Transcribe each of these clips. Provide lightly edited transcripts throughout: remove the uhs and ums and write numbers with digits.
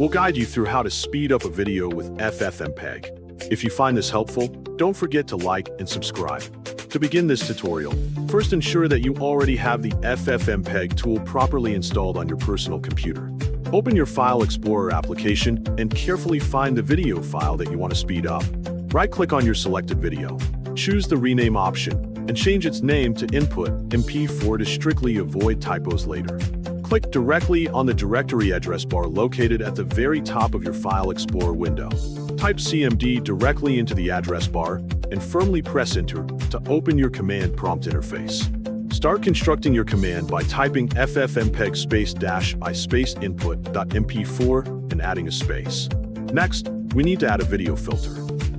We'll guide you through how to speed up a video with FFmpeg. If you find this helpful, don't forget to like and subscribe. To begin this tutorial, first ensure that you already have the FFmpeg tool properly installed on your personal computer. Open your File Explorer application and carefully find the video file that you want to speed up. Right-click on your selected video. Choose the rename option and change its name to FFmpeg to strictly avoid typos later. Click directly on the directory address bar located at the very top of your File Explorer window. Type CMD directly into the address bar and firmly press Enter to open your command prompt interface. Start constructing your command by typing FFmpeg --i input.mp4 and adding a space. Next, we need to add a video filter.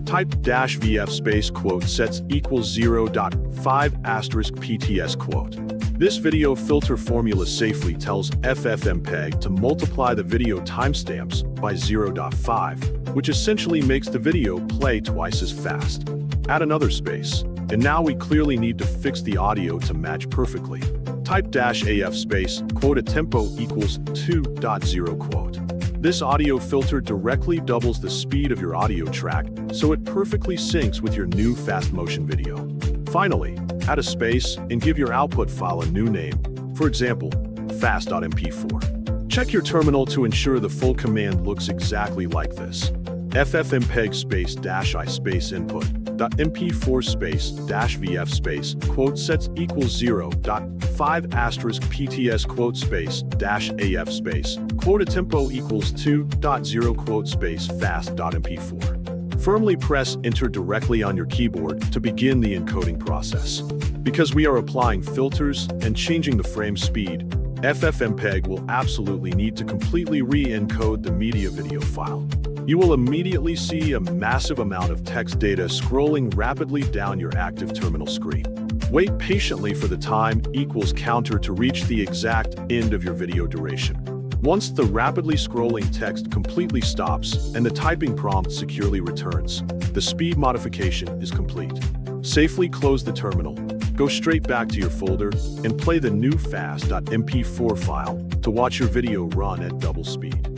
Type -vf sets equals 0.5*PTS. This video filter formula safely tells FFmpeg to multiply the video timestamps by 0.5, which essentially makes the video play twice as fast. Add another space, and now we clearly need to fix the audio to match perfectly. Type -af tempo equals 2.0. This audio filter directly doubles the speed of your audio track, so it perfectly syncs with your new fast motion video. Finally, add a space and give your output file a new name, for example, fast.mp4. Check your terminal to ensure the full command looks exactly like this. FFmpeg -i input.mp4 -vf sets equals 0.5*PTS -af tempo equals 2.0 fast.mp4. Firmly press Enter directly on your keyboard to begin the encoding process. Because we are applying filters and changing the frame speed, FFmpeg will absolutely need to completely re-encode the media video file. You will immediately see a massive amount of text data scrolling rapidly down your active terminal screen. Wait patiently for the time equals counter to reach the exact end of your video duration. Once the rapidly scrolling text completely stops and the typing prompt securely returns, the speed modification is complete. Safely close the terminal, go straight back to your folder, and play the new fast.mp4 file to watch your video run at double speed.